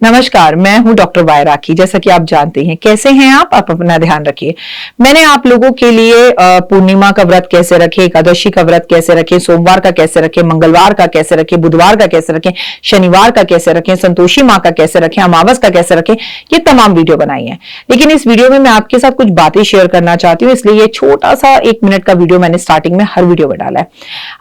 नमस्कार, मैं हूं डॉक्टर वाय राखी। जैसा कि आप जानते हैं, कैसे हैं आप अपना ध्यान रखिए। मैंने आप लोगों के लिए पूर्णिमा का व्रत कैसे रखें, एकादशी का व्रत कैसे रखें, सोमवार का कैसे रखें, मंगलवार का कैसे रखें, बुधवार का कैसे रखें, शनिवार का कैसे रखें, संतोषी माँ का कैसे रखें, अमावस का कैसे रखें, ये तमाम वीडियो बनाई है। लेकिन इस वीडियो में मैं आपके साथ कुछ बातें शेयर करना चाहती हूँ, इसलिए ये छोटा सा 1 मिनट का वीडियो मैंने स्टार्टिंग में हर वीडियो में डाला है।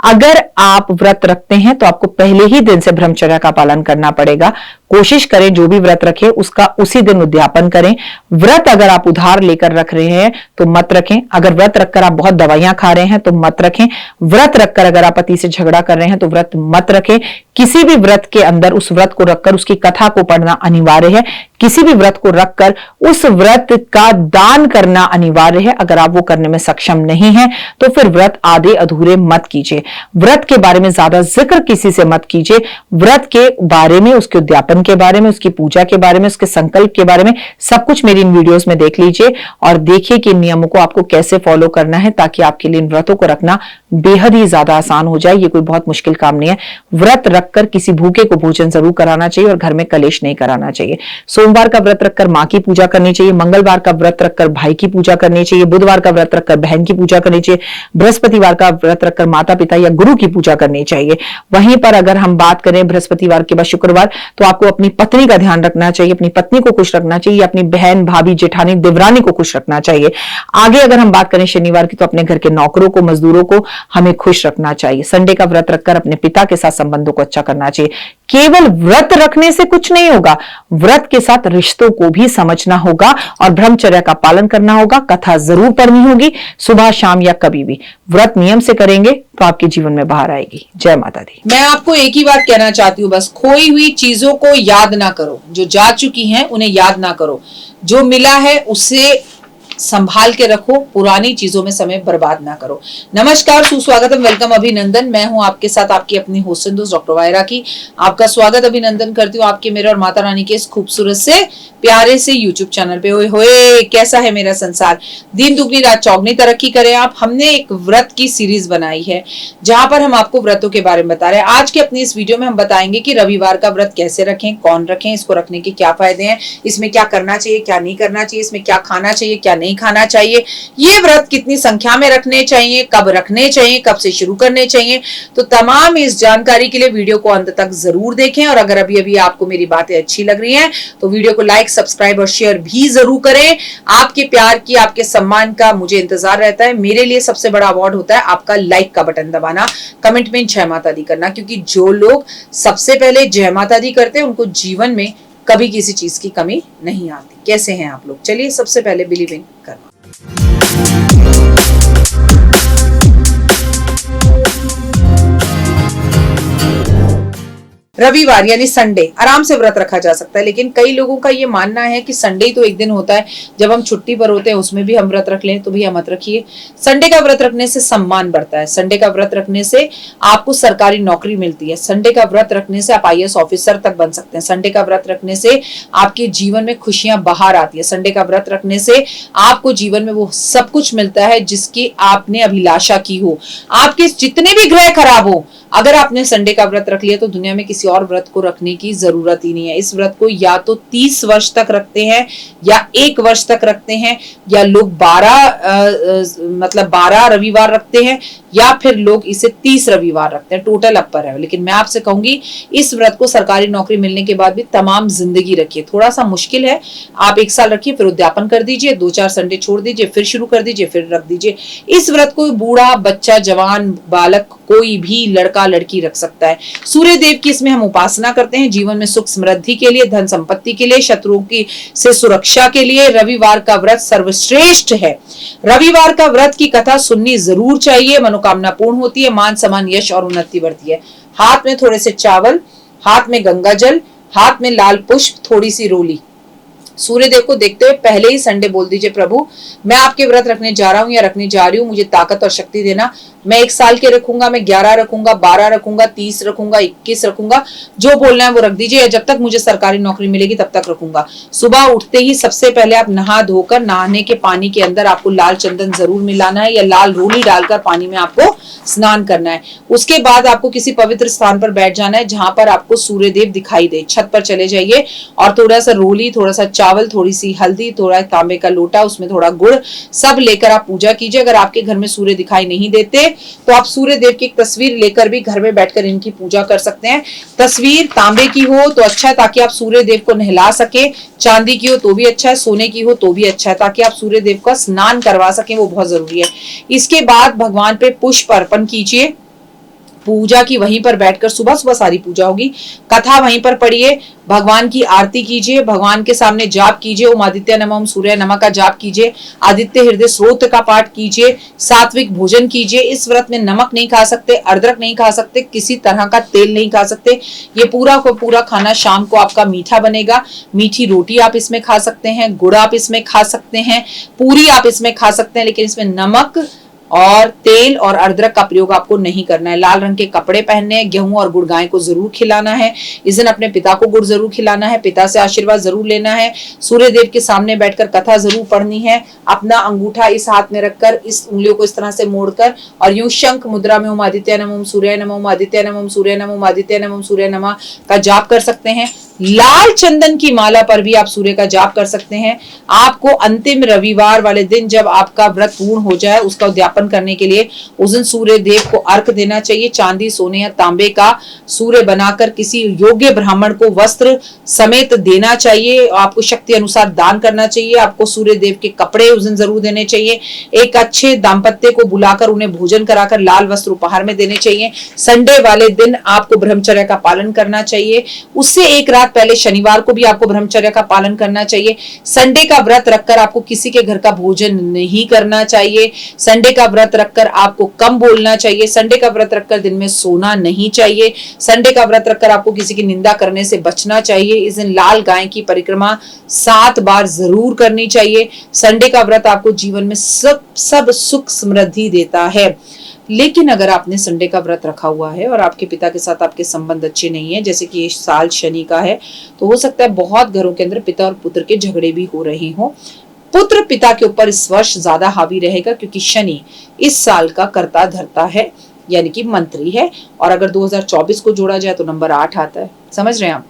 अगर आप व्रत रखते हैं तो आपको पहले ही दिन से ब्रह्मचर्य का पालन करना पड़ेगा। कोशिश करें जो भी व्रत रखें उसका उसी दिन उद्यापन करें। व्रत अगर आप उधार लेकर रख रहे हैं तो मत रखें। अगर व्रत रखकर आप बहुत दवाइयां खा रहे हैं तो मत रखें। व्रत रखकर अगर आप पति से झगड़ा कर रहे हैं तो व्रत मत रखें। किसी भी व्रत के अंदर उस व्रत को रखकर उसकी कथा को पढ़ना अनिवार्य है। किसी भी व्रत को रखकर उस व्रत का दान करना अनिवार्य है। अगर आप वो करने में सक्षम नहीं है तो फिर व्रत आधे अधूरे मत कीजिए। व्रत के बारे में ज्यादा जिक्र किसी से मत कीजिए। व्रत के बारे में, उसके उद्यापन के बारे में, उसकी पूजा के बारे में, उसके संकल्प के बारे में सब कुछ मेरी इन वीडियोस में देख लीजिए और देखिए कि इन नियमों को आपको कैसे फॉलो करना है ताकि आपके लिए इन व्रतों को रखना बेहद ही ज्यादा आसान हो जाए। ये कोई बहुत मुश्किल काम नहीं है। व्रत रखकर किसी भूखे को भोजन जरूर कराना चाहिए और घर में कलेश नहीं कराना चाहिए। सोमवार का व्रत रखकर मां की पूजा करनी चाहिए। मंगलवार का व्रत रखकर भाई की पूजा करनी चाहिए। बुधवार का व्रत रखकर बहन की पूजा करनी चाहिए। बृहस्पतिवार का व्रत रखकर माता पिता या गुरु की पूजा करनी चाहिए। वहीं पर अगर हम बात करें बृहस्पतिवार के बाद शुक्रवार, तो आपको अपनी पत्नी का ध्यान रखना चाहिए, अपनी पत्नी को खुश रखना चाहिए, अपनी बहन, भाभी, जेठानी, देवरानी को खुश रखना चाहिए। आगे अगर हम बात करें शनिवार की, तो अपने घर के नौकरों को, मजदूरों को हमें खुश रखना चाहिए। संडे का व्रत रखकर अपने पिता के साथ संबंधों को अच्छा करना चाहिए। केवल व्रत रखने से कुछ नहीं होगा, व्रत के साथ रिश्तों को भी समझना होगा और ब्रह्मचर्य का पालन करना होगा। कथा जरूर पढ़नी होगी, सुबह शाम या कभी भी। व्रत नियम से करेंगे तो आपके जीवन में बाहर आएगी। जय माता दी। मैं आपको एक ही बात कहना चाहती हूँ, बस खोई हुई चीजों को याद ना करो, जो जा चुकी हैं उन्हें याद ना करो, जो मिला है उसे संभाल के रखो, पुरानी चीजों में समय बर्बाद ना करो। नमस्कार, सुस्वागतम, वेलकम, अभिनंदन। मैं हूं आपके साथ आपकी अपनी होस्ट दोस्त डॉक्टर वाय राखी। आपका स्वागत, अभिनंदन करती हूँ आपके, मेरे और माता रानी के इस खूबसूरत से प्यारे से यूट्यूब चैनल पे। होए कैसा है मेरा संसार, दिन दुगनी रात चौगनी तरक्की करें आप। हमने एक व्रत की सीरीज बनाई है जहां पर हम आपको व्रतों के बारे में बता रहे हैं। आज के अपनी इस वीडियो में हम बताएंगे कि रविवार का व्रत कैसे रखें, कौन रखें, इसको रखने के क्या फायदे हैं, इसमें क्या करना चाहिए, क्या नहीं करना चाहिए, इसमें क्या खाना चाहिए, क्या नहीं खाना चाहिए, ये व्रत कितनी संख्या में रखने चाहिए, कब रखने चाहिए, कब से शुरू करने चाहिए। तो तमाम इस जानकारी के लिए वीडियो को अंत तक जरूर देखें और अगर अभी अभी आपको मेरी बातें अच्छी लग रही हैं तो वीडियो को लाइक, सब्सक्राइब और शेयर भी जरूर करें। आपके प्यार की, आपके सम्मान का मुझे इंतजार रहता है। मेरे लिए सबसे बड़ा अवार्ड होता है आपका लाइक का बटन दबाना, कमेंट में जय माता दी करना, क्योंकि जो लोग सबसे पहले जय माता दी करते हैं उनको जीवन में कभी किसी चीज की कमी नहीं आती। कैसे हैं आप लोग? चलिए सबसे पहले बिलीव इन करना। रविवार यानी संडे आराम से व्रत रखा जा सकता है, लेकिन कई लोगों का ये मानना है कि संडे ही तो एक दिन होता है जब हम छुट्टी पर होते हैं, उसमें भी हम व्रत रख लें। तो भैया मत रखिए। संडे का व्रत रखने से सम्मान बढ़ता है। संडे का व्रत रखने से आपको सरकारी नौकरी मिलती है। संडे का व्रत रखने से आप IAS ऑफिसर तक बन सकते हैं। संडे का व्रत रखने से आपके जीवन में खुशियां बाहर आती है। संडे का व्रत रखने से आपको जीवन में वो सब कुछ मिलता है जिसकी आपने अभिलाषा की हो। आपके जितने भी ग्रह खराब हो, अगर आपने संडे का व्रत रख लिया तो दुनिया में किसी और व्रत को रखने की जरूरत ही नहीं है। इस व्रत को या तो 30 वर्ष तक रखते हैं या 1 वर्ष तक रखते हैं, या लोग 12 रविवार रखते हैं, या फिर लोग इसे 30 रविवार रखते हैं। टोटल अपर है। लेकिन मैं आपसे कहूंगी इस व्रत को सरकारी नौकरी मिलने के बाद भी तमाम जिंदगी रखिए। थोड़ा सा मुश्किल है, आप 1 साल रखिए, फिर उद्यापन कर दीजिए, 2-4 संडे छोड़ दीजिए, फिर शुरू कर दीजिए, फिर रख दीजिए। इस व्रत को बूढ़ा, बच्चा, जवान, बालक, कोई भी लड़का लड़की रख सकता है। सूर्य देव की इसमें हम उपासना करते हैं, जीवन में सुख समृद्धि के लिए, धन संपत्ति के लिए, शत्रुओं की से सुरक्षा के लिए रविवार का व्रत सर्वश्रेष्ठ है। रविवार का व्रत की कथा सुननी जरूर चाहिए। मनोकामना पूर्ण होती है, मान सम्मान, यश और उन्नति बढ़ती है। हाथ में थोड़े से चावल, हाथ में गंगा जल, हाथ में लाल पुष्प, थोड़ी सी रोली, सूर्य देव को देखते हुए पहले ही संडे बोल दीजिए, प्रभु मैं आपके व्रत रखने जा रहा हूँ या रखने जा रही हूँ, मुझे ताकत और शक्ति देना। मैं 1 साल के रखूंगा, मैं 11 रखूंगा, 12 रखूंगा, 30 रखूंगा, 21 रखूंगा, जो बोलना है वो रख दीजिए, या जब तक मुझे सरकारी नौकरी मिलेगी तब तक रखूंगा। सुबह उठते ही सबसे पहले आप नहा धोकर नहाने के पानी के अंदर आपको लाल चंदन जरूर मिलाना है या लाल रोली डालकर पानी में आपको स्नान करना है। उसके बाद आपको किसी पवित्र स्थान पर बैठ जाना है जहां पर आपको सूर्य देव दिखाई दे। छत पर चले जाइए और थोड़ा सा रोली, थोड़ा सा चावल, थोड़ी सी हल्दी, थोड़ा तांबे का लोटा, उसमें थोड़ा गुड़, सब लेकर आप पूजा कीजिए। अगर आपके घर में सूर्य दिखाई नहीं देते तो आप सूर्य देव की एक तस्वीर लेकर भी घर में बैठकर इनकी पूजा कर सकते हैं। तस्वीर तांबे की हो तो अच्छा है ताकि आप सूर्य देव को नहला सके, चांदी की हो तो भी अच्छा है, सोने की हो तो भी अच्छा है ताकि आप सूर्य देव का स्नान करवा सकें, वो बहुत जरूरी है। इसके बाद भगवान पे पुष्प अर्पण कीजिए। पूजा की वहीं पर बैठकर सुबह सुबह सारी पूजा होगी, कथा वहीं पर पढ़िए, भगवान की आरती कीजिए, भगवान के सामने जाप कीजिए, ओम आदित्य नमः, ओम सूर्य नमः का जाप कीजिए, आदित्य हृदय स्रोत का पाठ कीजिए, सात्विक भोजन कीजिए। इस व्रत में नमक नहीं खा सकते, अदरक नहीं खा सकते, किसी तरह का तेल नहीं खा सकते। ये पूरा को पूरा खाना शाम को आपका मीठा बनेगा। मीठी रोटी आप इसमें खा सकते हैं, गुड़ आप इसमें खा सकते हैं, पूरी आप इसमें खा सकते हैं, लेकिन इसमें नमक और तेल और अदरक का प्रयोग आपको नहीं करना है। लाल रंग के कपड़े पहनने हैं, गेहूं और गुड़ गाय को जरूर खिलाना है। इस दिन अपने पिता को गुड़ जरूर खिलाना है, पिता से आशीर्वाद जरूर लेना है, सूर्य देव के सामने बैठकर कथा जरूर पढ़नी है। अपना अंगूठा इस हाथ में रखकर इस उंगलियों को इस तरह से मोड़कर और यूं शंख मुद्रा में ओम आदित्य नमः, ओम सूर्य नमः, ओम आदित्य नमः, ओम सूर्य नमः, ओम आदित्य नमः, ओम सूर्य नमः का जाप कर सकते हैं। लाल चंदन की माला पर भी आप सूर्य का जाप कर सकते हैं। आपको अंतिम रविवार वाले दिन जब आपका व्रत पूर्ण हो जाए उसका उद्यापन करने के लिए उस दिन सूर्य देव को अर्घ देना चाहिए। चांदी, सोने या तांबे का सूर्य बनाकर किसी योग्य ब्राह्मण को वस्त्र समेत देना चाहिए। आपको शक्ति अनुसार दान करना चाहिए। आपको सूर्य देव के कपड़े उस दिन जरूर देने चाहिए। एक अच्छे दाम्पत्य को बुलाकर उन्हें भोजन कराकर लाल वस्त्र उपहार में देने चाहिए। संडे वाले दिन आपको ब्रह्मचर्य का पालन करना चाहिए। उससे एक रात पहले शनिवार को भी आपको ब्रह्मचर्य का पालन करना चाहिए। संडे का व्रत रखकर आपको किसी के घर का भोजन नहीं करना चाहिए। संडे का व्रत रखकर आपको कम बोलना चाहिए। संडे का व्रत रखकर दिन में सोना नहीं चाहिए। संडे का व्रत रखकर आपको किसी की निंदा करने से बचना चाहिए। इस दिन लाल गाय की परिक्रमा 7 बार जरूर करनी चाहिए। संडे का व्रत आपको जीवन में सब सुख समृद्धि देता है। लेकिन अगर आपने संडे का व्रत रखा हुआ है और आपके पिता के साथ आपके संबंध अच्छे नहीं है, जैसे कि ये साल शनि का है, तो हो सकता है बहुत घरों के अंदर पिता और पुत्र के झगड़े भी हो रहे हों। पुत्र पिता के ऊपर इस वर्ष ज्यादा हावी रहेगा क्योंकि शनि इस साल का कर्ता धर्ता है, यानी कि मंत्री है। और अगर 2024 को जोड़ा जाए तो नंबर 8 आता है। समझ रहे हैं आप?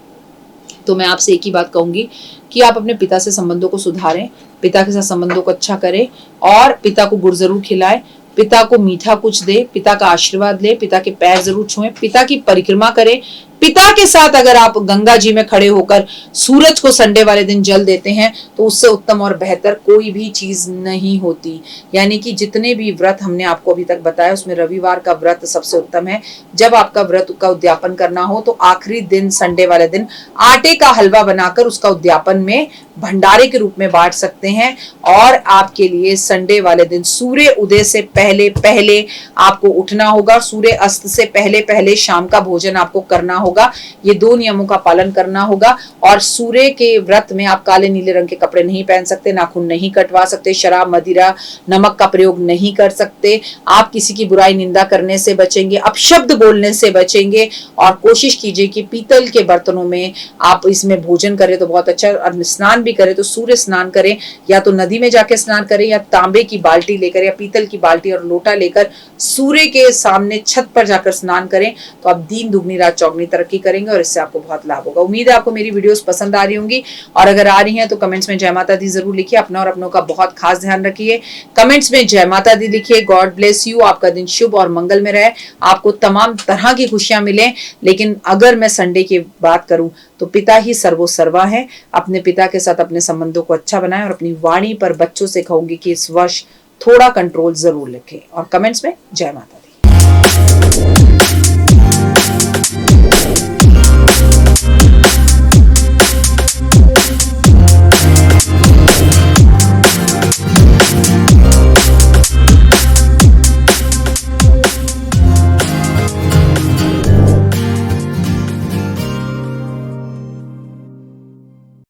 तो मैं आपसे एक ही बात कहूंगी कि आप अपने पिता से संबंधों को सुधारें, पिता के साथ संबंधों को अच्छा करें और पिता को गुड़ जरूर खिलाएं, पिता को मीठा कुछ दे, पिता का आशीर्वाद ले, पिता के पैर जरूर छुएं, पिता की परिक्रमा करें। पिता के साथ अगर आप गंगा जी में खड़े होकर सूरज को संडे वाले दिन जल देते हैं तो उससे उत्तम और बेहतर कोई भी चीज नहीं होती। यानी कि जितने भी व्रत हमने आपको अभी तक बताया उसमें रविवार का व्रत सबसे उत्तम है। जब आपका व्रत का उद्यापन करना हो तो आखिरी दिन संडे वाले दिन आटे का हलवा बनाकर उसका उद्यापन में भंडारे के रूप में बांट सकते हैं। और आपके लिए संडे वाले दिन सूर्य उदय से पहले पहले आपको उठना होगा, सूर्य अस्त से पहले पहले शाम का भोजन आपको करना होगा। ये 2 नियमों का पालन करना होगा। और सूर्य के व्रत में आप काले नीले रंग के कपड़े नहीं पहन सकते, नाखून नहीं कटवा सकते, शराब, मदिरा, नमक का प्रयोग नहीं कर सकते। आप किसी की बुराई निंदा करने से बचेंगे, अपशब्द बोलने से बचेंगे और कोशिश कीजिए कि पीतल के बर्तनों में आप इसमें भोजन करें तो बहुत अच्छा। और स्नान भी करें तो सूर्य स्नान करें, या तो नदी में जाके स्नान करें या तांबे की बाल्टी लेकर या पीतल की बाल्टी और लोटा लेकर सूर्य के सामने छत पर जाकर स्नान करें तो आप दिन दुगनी रात चौगनी तरक्की करेंगे और इससे आपको बहुत लाभ होगा। उम्मीद है आपको मेरी वीडियोस पसंद आ रही होंगी और अगर आ रही हैं तो कमेंट्स में जय माता दी जरूर लिखिए। अपना और अपनों का बहुत खास ध्यान रखिए। कमेंट्स में जय माता दी लिखिए। God bless you. आपका दिन शुभ और मंगल में रहे, आपको तमाम तरह की खुशियां मिले। लेकिन अगर मैं संडे की बात करूं तो पिता ही सर्वोसर्वा है। अपने पिता के साथ अपने संबंधों को अच्छा बनाएं और अपनी वाणी पर बच्चों से कहूंगी कि इस वर्ष थोड़ा कंट्रोल जरूर रखें। और कमेंट्स में जय माता दी।